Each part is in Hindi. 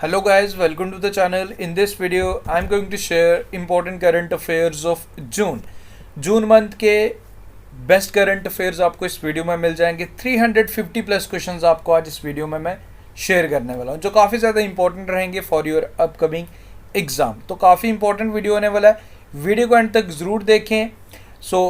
Hello guys, welcome to the channel. In this video, I'm going to share important current affairs of June. June month के बेस्ट करंट अफेयर्स आपको इस वीडियो में मिल जाएंगे। 350 प्लस क्वेश्चंस आपको आज इस वीडियो में मैं शेयर करने वाला हूँ, जो काफ़ी ज़्यादा इंपॉर्टेंट रहेंगे फॉर योर अपकमिंग एग्ज़ाम। तो काफ़ी इंपॉर्टेंट वीडियो होने वाला है, वीडियो को एंड तक ज़रूर देखें। So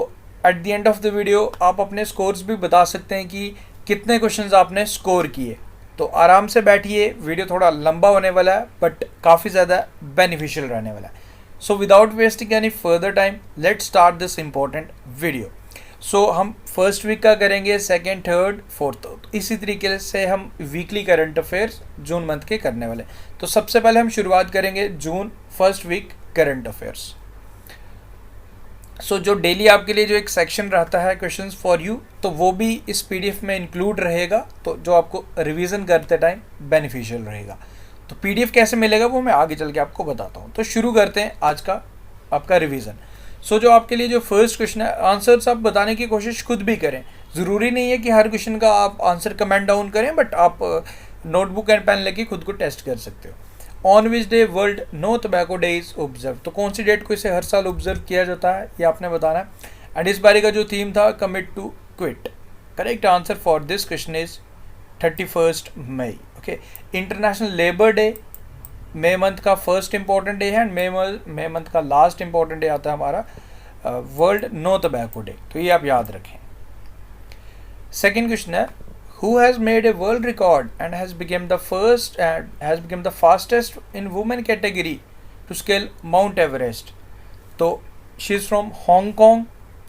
at the end of the video आप अपने स्कोर्स भी बता सकते हैं कि कितने क्वेश्चंस आपने स्कोर किए। तो आराम से बैठिए, वीडियो थोड़ा लंबा होने वाला है बट काफ़ी ज़्यादा बेनिफिशियल रहने वाला है। So without wasting any further time let's start this important video. So हम फर्स्ट वीक का करेंगे, सेकेंड, थर्ड, फोर्थ, तो इसी तरीके से हम weekly current affairs June month के करने वाले। तो सबसे पहले हम शुरुआत करेंगे June first week current affairs. So जो डेली आपके लिए जो एक सेक्शन रहता है क्वेश्चंस फॉर यू, तो वो भी इस पीडीएफ में इंक्लूड रहेगा, तो जो आपको रिवीजन करते टाइम बेनिफिशियल रहेगा। तो पीडीएफ कैसे मिलेगा वो मैं आगे चल के आपको बताता हूँ। तो शुरू करते हैं आज का आपका रिवीजन। सो जो आपके लिए जो फर्स्ट क्वेश्चन है, आंसर्स आप बताने की कोशिश खुद भी करें। ज़रूरी नहीं है कि हर क्वेश्चन का आप आंसर कमेंट डाउन करें, बट आप नोटबुक एंड पेन लेके खुद को टेस्ट कर सकते हो। On which day world no tobacco day is observe, तो कौन सी डेट को इसे हर साल ऑब्जर्व किया जाता है ये आपने बताना है। एंड इस बारी का जो थीम था commit to quit. Correct answer for this question is 31 May. Okay, international labour day मई मंथ का फर्स्ट इंपॉर्टेंट डे है, एंड मई मंथ का लास्ट इंपॉर्टेंट डे आता है हमारा वर्ल्ड नो टबैको डे, तो ये आप याद रखें। सेकेंड क्वेश्चन है, who has made a world record and has become the fastest in women category to scale Mount Everest। तो she is from Hong Kong,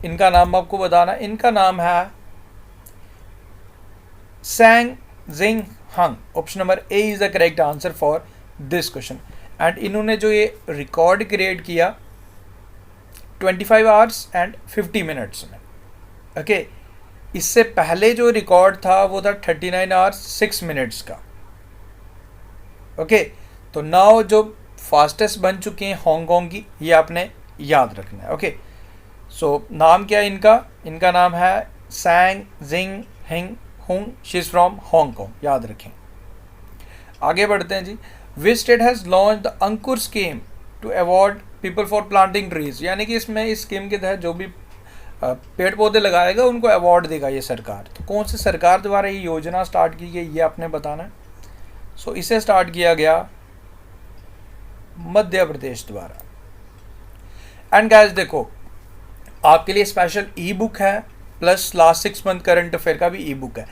इनका नाम आपको बताना, इनका नाम है सैंग जिंग Hung. Option number A is the correct answer for this question. And इन्होंने जो ये रिकॉर्ड क्रिएट किया 25 आवर्स एंड 50 मिनट्स में। ओके, इससे पहले जो रिकॉर्ड था वो था 39 आवर्स 6 मिनट्स का। ओके, तो नाउ जो फास्टेस्ट बन चुके हैं हांगकांग की, ये आपने याद रखना है। ओके, सो नाम क्या है इनका? इनका नाम है सैंग जिंग हिंग हुंग। शी इज़ फ्रॉम हांगकांग, याद रखें। आगे बढ़ते हैं जी। Which state has launch the Ankur scheme to award people for planting trees, यानी कि इसमें इस स्कीम के तहत जो भी पेड़ पौधे लगाएगा उनको अवार्ड देगा ये सरकार। तो कौन सी सरकार द्वारा ये योजना स्टार्ट की गई ये आपने बताना है। सो इसे स्टार्ट किया गया मध्य प्रदेश द्वारा। एंड गाइस देखो, आपके लिए स्पेशल ई बुक है, plus last 6 month current affair का भी ई बुक है।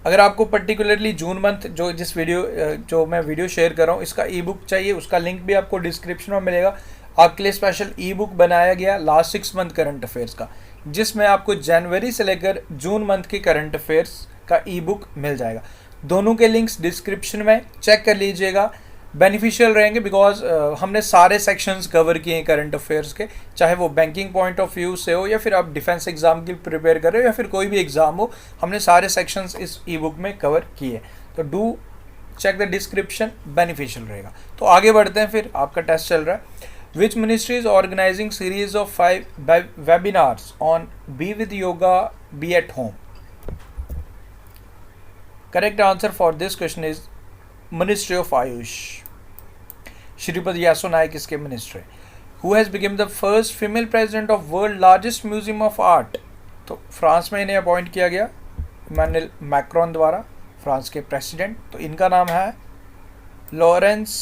अगर आपको पर्टिकुलरली जून मंथ जो मैं वीडियो शेयर कर रहा हूँ इसका ई बुक चाहिए, उसका लिंक भी आपको डिस्क्रिप्शन में मिलेगा। आपके लिए स्पेशल ई बुक बनाया गया लास्ट 6 मंथ करंट अफेयर्स का, जिसमें आपको जनवरी से लेकर जून मंथ के करंट अफेयर्स का ई बुक मिल जाएगा। दोनों के लिंक्स डिस्क्रिप्शन में चेक कर लीजिएगा, बेनिफिशियल रहेंगे बिकॉज हमने सारे सेक्शंस कवर किए हैं करंट अफेयर्स के, चाहे वो बैंकिंग पॉइंट ऑफ व्यू से हो या फिर आप डिफेंस एग्जाम की प्रिपेयर कर रहे हो या फिर कोई भी एग्जाम हो, हमने सारे सेक्शंस इस ई बुक में कवर किए। तो do check the description, beneficial रहेगा। तो आगे बढ़ते हैं, फिर आपका टेस्ट चल रहा है। Which ministry is organizing series of 5 webinars on Be with Yoga, Be at Home? Correct answer for this question is Ministry of Ayush. Shripad Yaso Naik इसके ministry। Who has become the first female president of world largest museum of art? तो फ्रांस में इन्हें अपॉइंट किया गया इमानुएल मैक्रोन द्वारा, फ्रांस के प्रेसिडेंट। तो इनका नाम है Lawrence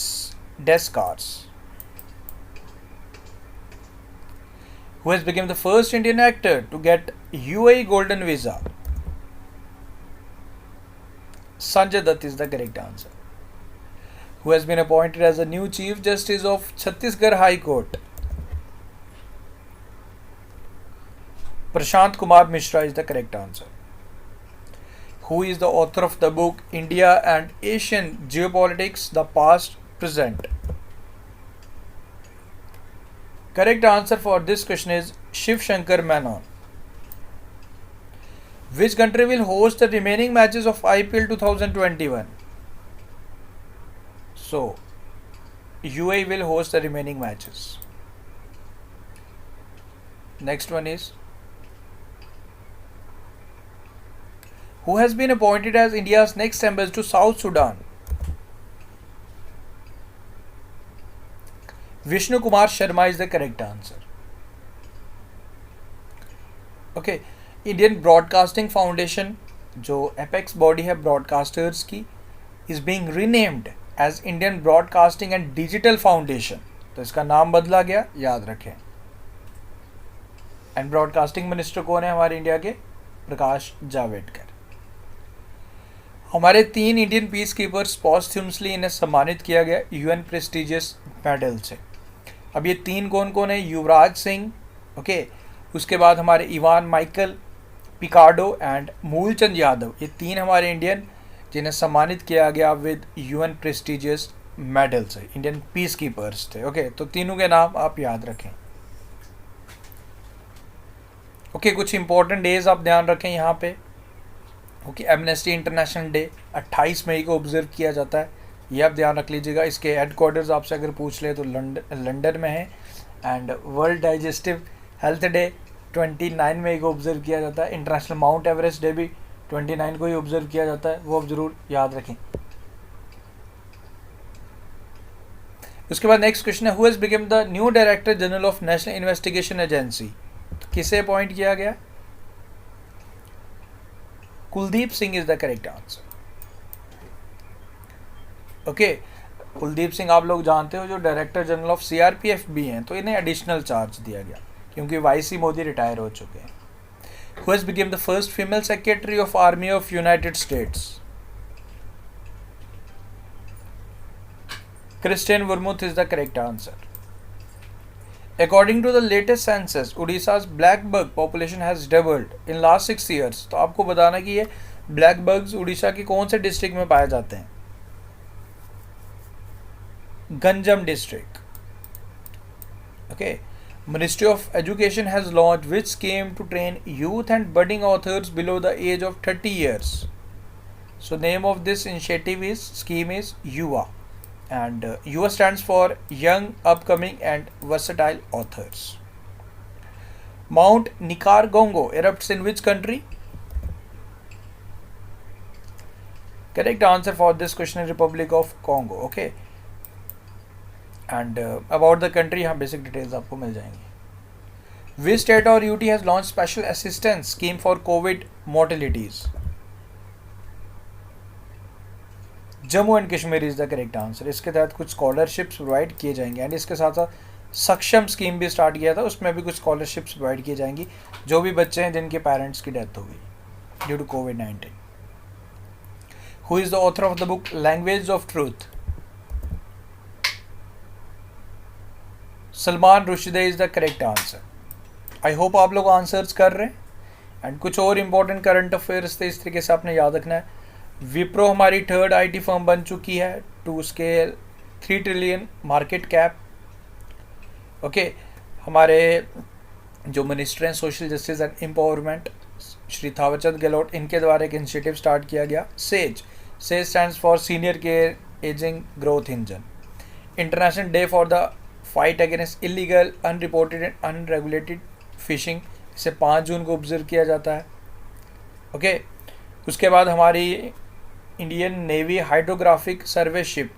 डेस्कार्स। Who has become the first Indian actor to get UAE Golden Visa? Sanjay Dutt is the correct answer. Who has been appointed as the new Chief Justice of Chhattisgarh High Court? Prashant Kumar Mishra is the correct answer. Who is the author of the book India and Asian Geopolitics, the Past, Present? Correct answer for this question is Shiv Shankar Menon. Which country will host the remaining matches of IPL 2021? So, UAE will host the remaining matches. Next one is, who has been appointed as India's next ambassador to South Sudan? Vishnu Kumar Sharma is the correct answer. Okay, Indian broadcasting foundation जो एपेक्स बॉडी है ब्रॉडकास्टर्स की, is being renamed as Indian broadcasting and digital foundation. तो इसका नाम बदला गया, याद रखें। एंड ब्रॉडकास्टिंग मिनिस्टर कौन है हमारे इंडिया के? प्रकाश जावड़ेकर। हमारे 3 इंडियन पीस कीपर्स पॉस्ट्यूमसली इन्हें सम्मानित किया गया यूएन प्रेस्टिजियस मेडल से। अब ये 3 कौन कौन है? युवराज सिंह, ओके, उसके बाद हमारे Ivan Michael Picardo and Moolchand Yadav. ये 3 हमारे इंडियन जिन्हें सम्मानित किया गया विद यूएन प्रेस्टिजियस मेडल से, इंडियन पीस कीपर्स थे। ओके, तो तीनों के नाम आप याद रखें। ओके, कुछ इंपॉर्टेंट डेज आप ध्यान रखें यहाँ पे। ओके, एमनेस्टी इंटरनेशनल डे 28 मई को ऑब्जर्व किया जाता है, ये आप ध्यान रख लीजिएगा। इसके हेडक्वार्टर्स आपसे अगर पूछ ले तो लंदन में है। And world digestive health day 29 मई को ऑब्जर्व किया जाता है। इंटरनेशनल माउंट एवरेस्ट डे भी 29 को ही ऑब्जर्व किया जाता है, वो आप ज़रूर याद रखें। उसके बाद नेक्स्ट क्वेश्चन है, who has become the new director general of national investigation agency? किसे अपॉइंट किया गया? Kuldeep Singh is the correct answer. Okay, Kuldeep Singh आप लोग जानते हो जो डायरेक्टर जनरल ऑफ सीआरपीएफ भी हैं, तो इन्हें एडिशनल चार्ज दिया गया क्योंकि वाईसी मोदी रिटायर हो चुके हैं। Who has become the first female secretary of army of United States? Christine Wormuth is the correct answer. According to the latest census, Odisha's black bug population has doubled in last 6 years. तो आपको बताना कि ये ब्लैक बग्स उड़ीसा के कौन से डिस्ट्रिक्ट में पाए जाते हैं? Ganjam district. Okay, Ministry of Education has launched which scheme to train youth and budding authors below the age of 30 years? So name of this initiative scheme is YUVA. And YUVA stands for Young, Upcoming and Versatile Authors. Mount Nicargongo erupts in which country? Correct answer for this question is Republic of Congo. Okay. And about the country यहाँ basic details आपको मिल जाएंगी। Which state or UT has launched special assistance scheme for COVID mortalities? Jammu and Kashmir is the correct answer. इसके तहत कुछ स्कॉलरशिप्स प्रोवाइड किए जाएंगे एंड इसके साथ साथ सक्षम स्कीम भी स्टार्ट किया था, उसमें भी कुछ स्कॉलरशिप्स प्रोवाइड की जाएंगी जो भी बच्चे हैं जिनके पेरेंट्स की डेथ हो गई ड्यू टू कोविड-19। Who is the author of the book language of truth? Salman Rushdie is the correct answer. I hope आप लोग आंसर्स कर रहे हैं। एंड कुछ और इम्पोर्टेंट करंट अफेयर्स थे, इस तरीके से आपने याद रखना है। विप्रो हमारी 3rd आईटी फर्म बन चुकी है to scale 3 trillion market cap. Okay, हमारे जो मिनिस्टर हैं social justice and empowerment Shri Thawarchand Gehlot, इनके द्वारा एक इनिशिएटिव स्टार्ट किया गया SAGE stands for senior care ageing growth engine. International day for the fight against illegal unreported and unregulated fishing, इसे 5 जून को ऑब्जर्व किया जाता है। ओके, उसके बाद हमारी इंडियन नेवी हाइड्रोग्राफिक सर्वे शिप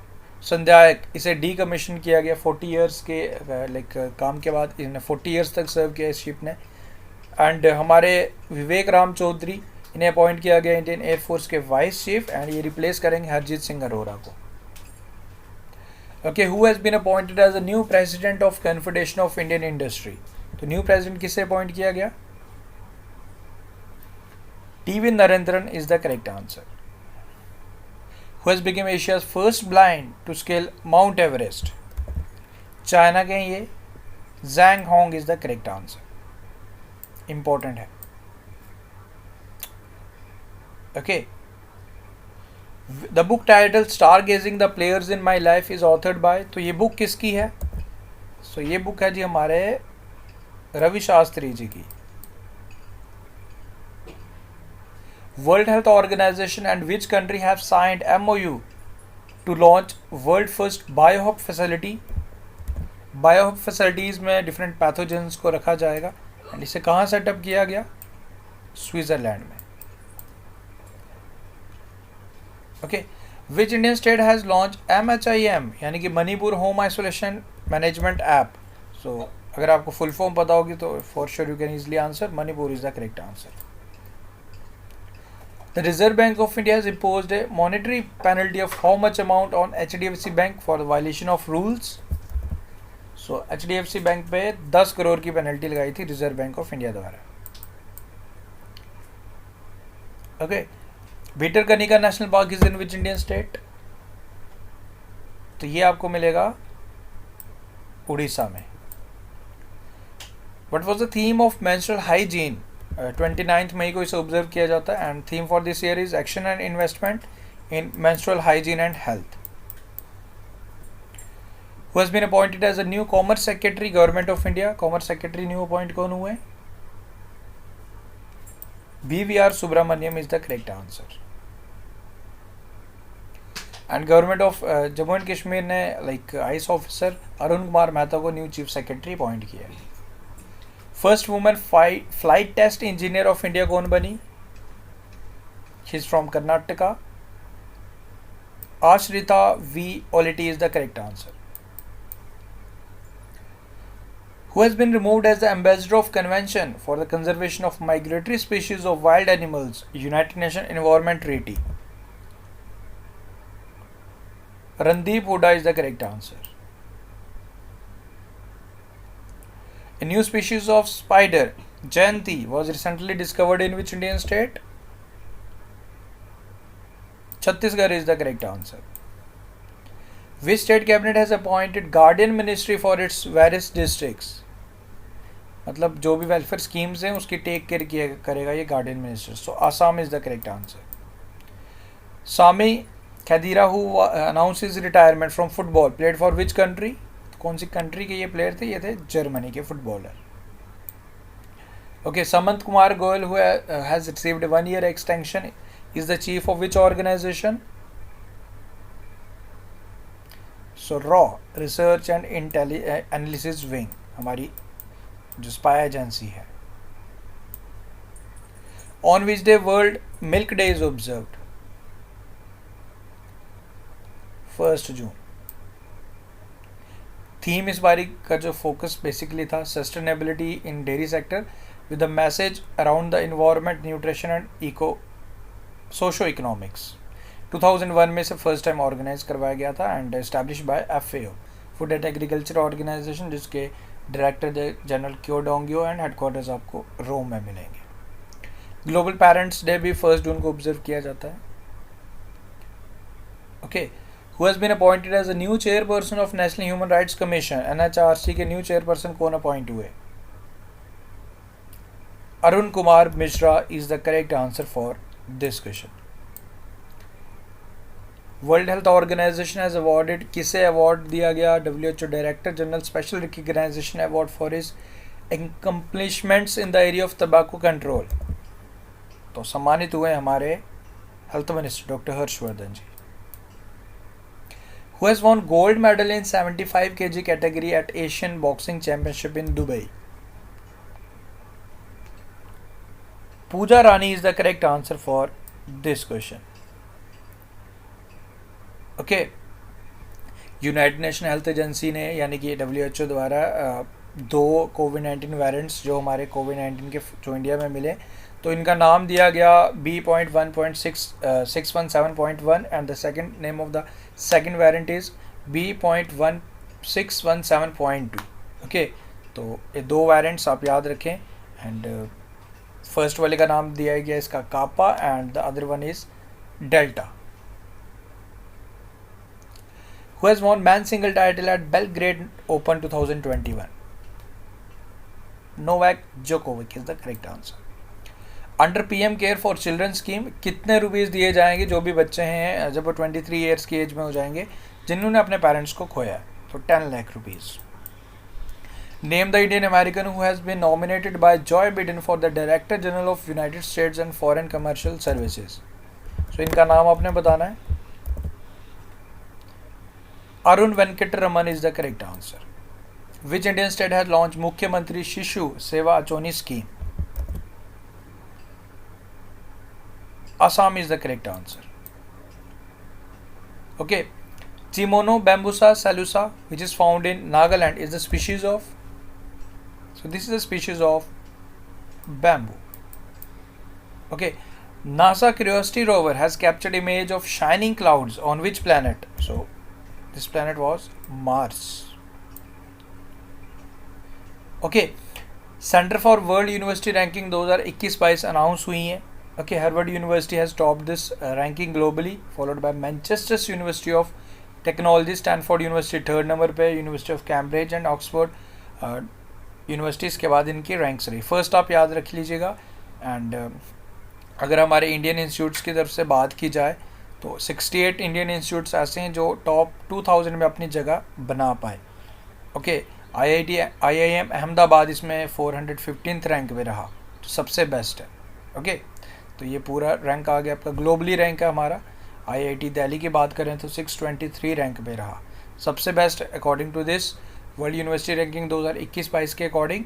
संध्यायक, इसे डीकमीशन किया गया 40 ईयर्स के काम के बाद। इन्हें 40 ईयर्स तक सर्व किया इस शिप ने। एंड हमारे विवेक राम चौधरी, इन्हें अपॉइंट किया गया इंडियन एयरफोर्स के वाइस चीफ एंड ये रिप्लेस करेंगे हरजीत सिंह अरोरा को। Okay, who has been appointed as a new president of confederation of Indian industry? तो न्यू प्रेसिडेंट किसे अपॉइंट किया गया? TV Narendran is the correct answer. Who has become Asia's first blind to scale Mount Everest? China के ये Zhang Hong is the correct answer. Important है। Okay. The book titled Stargazing the Players in My Life is authored by, तो ये बुक किसकी है? So ये बुक है जी हमारे रवि शास्त्री जी की। World Health Organization and which country have signed MOU to launch world first biohub facility? Biohub facilities में different pathogens को रखा जाएगा एंड इसे कहाँ सेटअप किया गया? स्विट्जरलैंड में। Okay, which Indian state has launched MHIM यानी कि Manipur home isolation management app. So अगर आपको फुल फॉर्म पता होगी तो for sure you can easily answer. Manipur is the correct answer. The Reserve Bank of India has imposed a monetary penalty of how much amount on HDFC Bank for the violation of rules? So HDFC Bank पे 10 करोड़ की पेनल्टी लगाई थी रिजर्व बैंक ऑफ इंडिया द्वारा. Okay. Bhitarkanika national park is in which Indian state? तो ये आपको मिलेगा उड़ीसा में. What was the theme of menstrual hygiene? 29 मई को इसे ऑब्जर्व किया जाता है. And theme for this year is action and investment in menstrual hygiene and health. Who has been appointed as a new Commerce Secretary, Government of India? Commerce Secretary new appoint कौन हुए? BVR Subramaniam is the correct answer. And Government of Jammu and Kashmir ने ICE officer अरुण कुमार मेहता को न्यू चीफ सेक्रेटरी अपॉइंट किया. First women flight test engineer of India कौन बनी? She is from Karnataka. Ashritha V Olety is the correct answer. Who has been removed as the ambassador of Convention for the Conservation of Migratory Species of Wild Animals, United Nations Environment Treaty? Randeep Hooda is the correct answer. A new species of spider, Jayanti, was recently discovered in which Indian state? Chhattisgarh is the correct answer. Which state cabinet has appointed guardian ministry for its various districts? मतलब जो भी वेलफेयर स्कीम्स हैं उसकी टेक केयर करेगा ये guardian minister. So Assam is the correct answer. Sami Khedira who announce his retirement from football played for which country? कौन सी कंट्री के ये प्लेयर थे? ये थे जर्मनी के footballer. Okay. Samant Kumar Goel who has received 1 year extension is the chief of which organisation? So रॉ रिसर्च एंड एनालिसिस विंग, हमारी जो स्पाई एजेंसी है. On which day world milk day is observed? 1 June. Theme इस बारी का जो फोकस बेसिकली था sustainability in dairy sector with the message around the environment, nutrition and eco socio economics. 2001 में से फर्स्ट टाइम ऑर्गेनाइज करवाया गया था and establish by FAO, food and agriculture organisation, जिसके director general Qu Dongyu and headquarters आपको रोम में मिलेंगे. ग्लोबल पेरेंट्स डे भी 1 जून को ऑब्जर्व किया जाता है. Okay. Who has been appointed as a new chairperson of National Human Rights Commission? NHRC के न्यू चेयरपर्सन कौन अपॉइंट हुए? Arun Kumar Mishra is the correct answer for this question. World Health Organization has awarded, किसे अवार्ड दिया गया? WHO director general special recognization award for his accomplishments in the area of tobacco control. तो सम्मानित हुए हमारे health minister doctor Harshvardhan ji. Who has won gold medal in 75 kg category at Asian boxing championship in Dubai? Pooja Rani is the correct answer for this question. Okay. United nation health agency ने यानी कि WHO द्वारा 2 कोविड-19 वेरिएंट्स जो हमारे कोविड-19 के जो इंडिया में मिले, तो इनका नाम दिया गया B.1.617.1 and the second name of the second variant is B.1.617.2. Okay. तो ये 2 वेरिएंट्स आप याद रखें एंड फर्स्ट वाले का नाम दिया गया इसका kappa and the other one is delta. Who has won men's single title at Belgrade Open 2021? Novak Djokovic is the correct answer. Under PM Care for Children scheme कितने रुपीस दिए जाएंगे जो भी बच्चे हैं जब वो 23 ईयर्स की एज में हो जाएंगे जिन्होंने अपने पेरेंट्स को खोया? तो 10 lakh rupees. Name the Indian American who has been nominated by Joe Biden for the Director General of United States and Foreign Commercial Services. So इनका नाम आपने बताना है. Arun Venkataraman is the correct answer. Which Indian state has launched Mukhyamantri Shishu Seva Achoni scheme? Assam is the correct answer. Okay. Cimono bambusa salusa, which is found in Nagaland, is the species of. So this is a species of bamboo. Okay. NASA Curiosity rover has captured image of shining clouds on which planet? So this planet was Mars. Okay. Center for World University Ranking 2021-22 announce हुई हैं. Okay, Harvard University has topped this ranking globally, followed by Manchester University of Technology, Stanford University third number पे, University of Cambridge and Oxford universities के बाद इनकी रैंक्स रही. फर्स्ट आप याद रख लीजिएगा. एंड अगर हमारे इंडियन इंस्टीट्यूट्स की तरफ से बात की जाए तो 68 इंडियन इंस्टीट्यूट्स ऐसे हैं जो टॉप 2000 में अपनी जगह बना पाए. ओके, IIM अहमदाबाद इसमें 415th रैंक में रहा, तो सबसे बेस्ट है. ओके, तो ये पूरा रैंक आ गया आपका. ग्लोबली रैंक है हमारा. IIT दिल्ली की बात करें तो 623 रैंक में रहा, सबसे best according to this world university ranking 2021-22 के अकॉर्डिंग.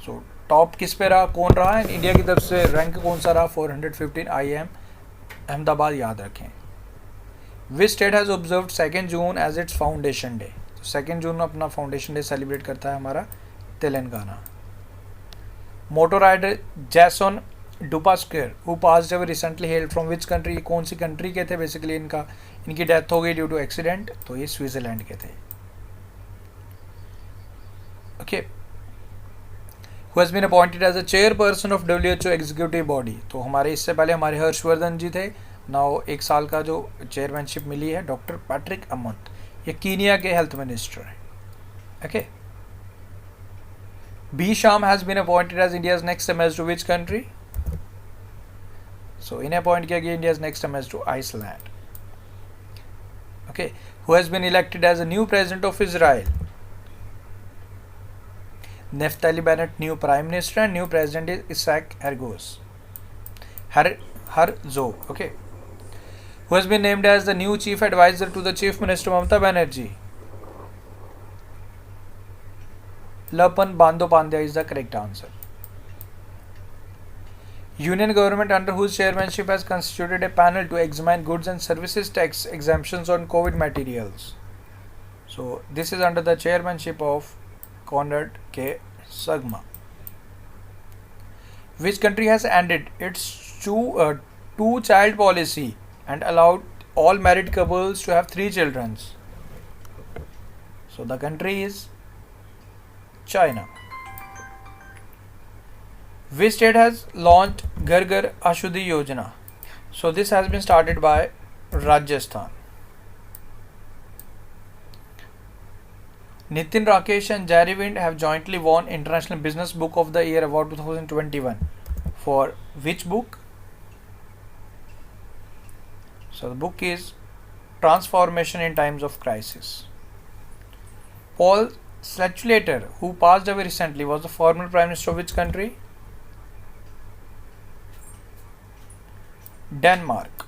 सो टॉप किस पे रहा, कौन रहा है इंडिया की तरफ से, रैंक कौन सा रहा? 415 IIM अहमदाबाद, याद रखें. Which state has observe 2 June as its foundation day? तो 2 जून अपना फाउंडेशन डे सेलिब्रेट करता है हमारा Telangana. Motor rider Jason Dupasquier who passed away recently hailed from which country? कौन सी कंट्री के थे? बेसिकली इनकी डेथ हो गई ड्यू टू एक्सीडेंट, तो ये स्विट्जरलैंड के थे. Okay, who has been appointed as a chairperson of WHO executive body? तो हमारे इससे पहले हमारे हर्षवर्धन जी थे. नाउ 1 साल का जो चेयरमैनशिप मिली है डॉक्टर पैट्रिक अमंत, ये कीनिया के हेल्थ मिनिस्टर हैं. Okay, B Shyam has been appointed as India's next ambassador to which country? So इन्हें अपॉइंट किया गया India's next ambassador to Iceland. Okay, who has been elected as a new president of Israel? Naftali Bennett, new prime minister, and new president is Isaac Herzog. Okay, who has been named as the new chief advisor to the chief minister Mamata Banerjee? Lapan Bandyopadhyay is the correct answer. Union government under whose chairmanship has constituted a panel to examine goods and services tax exemptions on COVID materials. So this is under the chairmanship of Conrad K. Sagma. Which country has ended its two-child policy and allowed all married couples to have 3 children? So the country is China. Which state has launched Ghar Ghar Ashuddhi Yojana? So this has been started by Rajasthan. Nitin Rakesh and Jerry Wind have jointly won International Business Book of the Year Award 2021. For which book? So the book is Transformation in Times of Crisis. Paul Schlesinger, who passed away recently, was the former Prime Minister of which country? Denmark.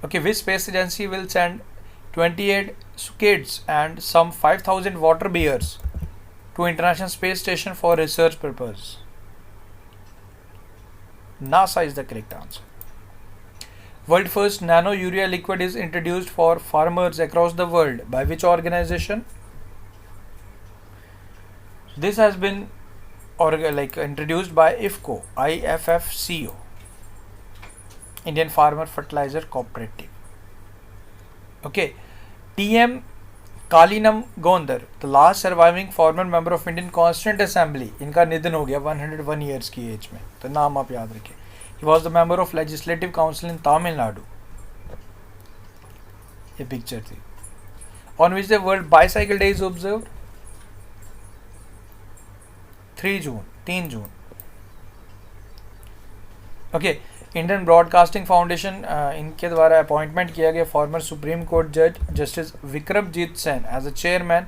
Okay, which space agency will send 28 kids and some 5,000 water bears to International Space Station for research purpose? NASA is the correct answer. World first nano urea liquid is introduced for farmers across the world by which organization? This has been introduced by IFFCO, IFFCO, Indian Farmer Fertilizer Cooperative. Okay, TM Kaliannan Gounder, the last surviving former member of Indian Constituent Assembly, इनका निधन हो गया 101 ईयर्स की एज में, तो नाम आप याद रखें. He was the member of legislative council in Tamil Nadu. ये पिक्चर थी. On which the World Bicycle Day is observed? 3 June. Okay, Indian broadcasting Foundation इनके द्वारा अपॉइंटमेंट किया गया फॉर्मर सुप्रीम कोर्ट जज justice Vikramjit Sen as a chairman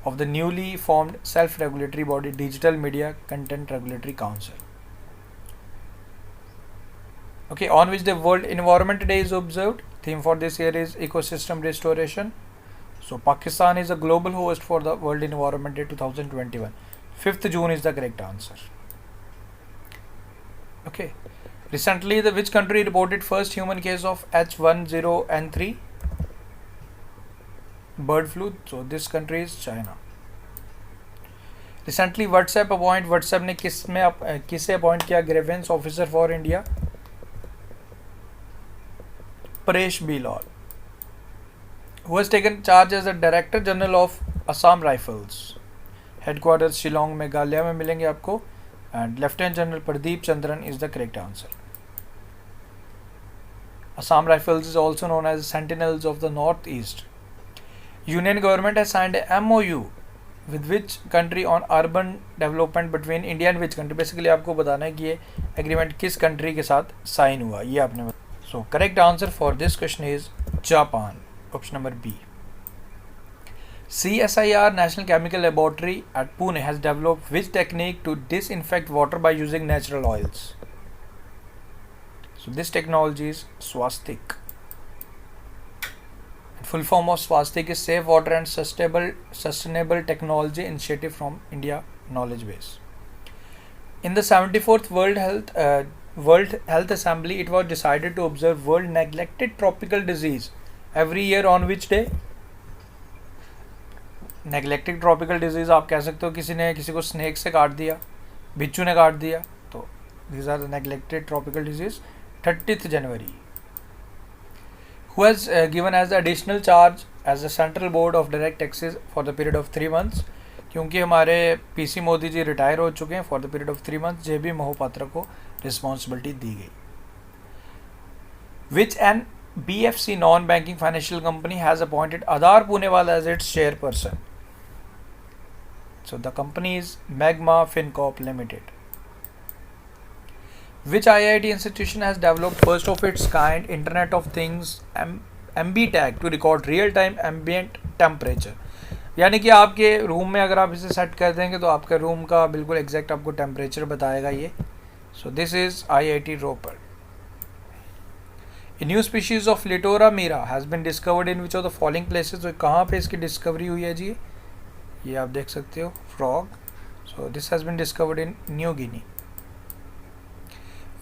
of the newly formed self regulatory body Digital Media Content Regulatory Council. Okay, on which the World Environment Day is observed? Theme for this year is ecosystem restoration. So Pakistan is a global host for the World Environment Day 2021. 5th June is the correct answer. Okay. Recently, which country reported first human case of H10N3? bird flu, so this country is China. Recently WhatsApp ने किसे अपॉइंट किया grievance officer for India? Paresh B Lal. Who has taken charge as the Director General of Assam Rifles? Headquarters Shillong Meghalaya में मिलेंगे आपको. And Lieutenant General Pradeep Chandran is the correct answer. Assam Rifles is also known as Sentinels of the Northeast. Union government has signed a MOU with which country on urban development between India and which country? Basically आपको बताना है कि ये agreement किस country के साथ sign हुआ, ये आपने बताना. So correct answer for this question is Japan. Option number B. CSIR National Chemical Laboratory at Pune has developed which technique to disinfect water by using natural oils? So this technology is Swastik. Full form of Swastik is Safe Water and Sustainable Technology Initiative from India Knowledge Base. In the 74th World Health Assembly, it was decided to observe World Neglected Tropical Disease every year on which day? Neglected tropical disease आप कह सकते हो किसी को स्नेक से काट दिया, बिच्छू ने काट दिया, तो these are the neglected tropical disease. 30th January. Who has given as the additional charge as the Central Board of Direct Taxes for the period of 3 months? क्योंकि हमारे पीसी मोदी जी रिटायर हो चुके हैं, for the period of 3 months जेबी मोहपात्रा को रिस्पॉन्सिबिलिटी दी गई. Which an BFC non-banking financial company has appointed Adar Poonewala as its chairperson? So the company is Magma Fincorp Limited. Which IIT institution has developed first of its kind Internet of Things MB tag to record real time ambient temperature? यानी कि आपके रूम में अगर आप इसे सेट कर देंगे तो आपके रूम का बिल्कुल एग्जैक्ट आपको टेम्परेचर बताएगा ये. So this is IIT Ropar. A new species of Littora mira has been discovered in which of the following places? तो कहाँ पे इसकी डिस्कवरी हुई है जी? ये आप देख सकते हो, frog. So this has been discovered in New Guinea.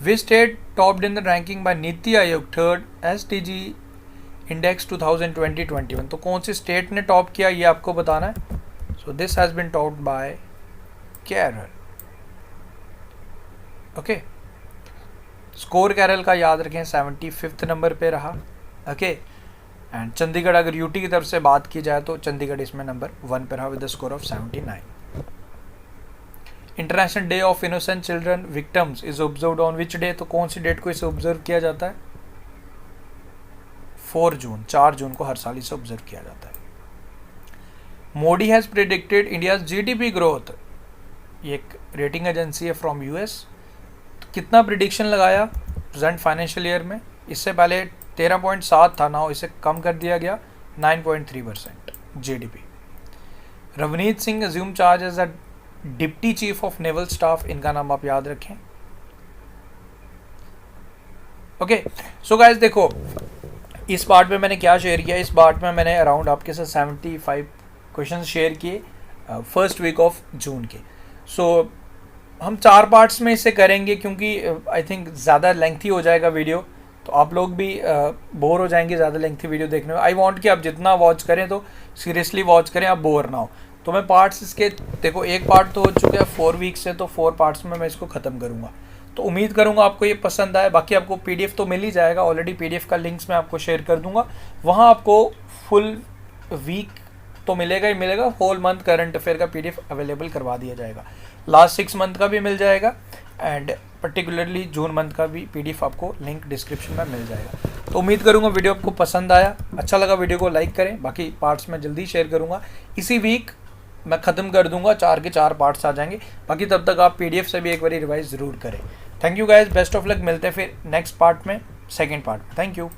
Which state topped in the ranking by Niti Aayog third SDG Index 2020-21? तो कौन सी स्टेट ने टॉप किया ये आपको बताना है. So this has been topped by Kerala. Okay. Score Kerala का याद रखें 75th नंबर पे रहा. ओके. एंड चंडीगढ़ अगर यूटी की तरफ से बात की जाए तो चंडीगढ़ इसमें नंबर 1 पे रहा with the score of 79. International day of innocent children victims is observed on which day? तो कौन सी डेट को इसे ऑब्जर्व किया जाता है? 4 जून को हर साल इसे ऑब्जर्व किया जाता है. मोडी has predicted India's GDP growth. ये एक रेटिंग एजेंसी है फ्रॉम यूएस. कितना प्रिडिक्शन लगाया प्रेजेंट फाइनेंशियल ईयर में? इससे पहले 13.7 था, नाउ इसे कम कर दिया गया 9.3% GDP. Ravneet Singh assume charge as a deputy chief of naval staff. इनका नाम आप याद रखें. ओके. सो गाइस देखो इस पार्ट में मैंने क्या शेयर किया. इस पार्ट में मैंने अराउंड आपके साथ 75 क्वेश्चन शेयर किए फर्स्ट वीक ऑफ जून के. सो हम 4 पार्ट्स में इसे करेंगे क्योंकि आई थिंक ज़्यादा लेंथी हो जाएगा वीडियो, तो आप लोग भी बोर हो जाएंगे ज़्यादा लेंथी वीडियो देखने में. आई वांट कि आप जितना वॉच करें तो सीरियसली वॉच करें, आप बोर ना हो. तो मैं पार्ट्स इसके देखो, एक पार्ट तो हो चुका है 4 वीक्स से, तो 4 पार्ट्स में मैं इसको ख़त्म करूँगा. तो उम्मीद करूँगा आपको ये पसंद आए. बाकी आपको PDF तो मिल ही जाएगा ऑलरेडी. PDF का लिंक्स मैं आपको शेयर कर दूँगा. वहाँ आपको फुल वीक तो मिलेगा ही मिलेगा, होल मंथ करंट अफेयर का PDF अवेलेबल करवा दिया जाएगा. लास्ट 6 मंथ का भी मिल जाएगा एंड पर्टिकुलरली जून मंथ का भी PDF आपको लिंक डिस्क्रिप्शन में मिल जाएगा. तो उम्मीद करूँगा वीडियो आपको पसंद आया. अच्छा लगा वीडियो को लाइक करें. बाकी पार्ट्स मैं जल्दी शेयर करूँगा. इसी वीक मैं ख़त्म कर दूँगा, 4 के 4 पार्ट्स आ जाएंगे. बाकी तब तक आप PDF से भी एक बार रिवाइज ज़रूर करें. Thank you guys, best of luck. मिलते हैं फिर नेक्स्ट पार्ट में, सेकेंड पार्ट में. Thank you.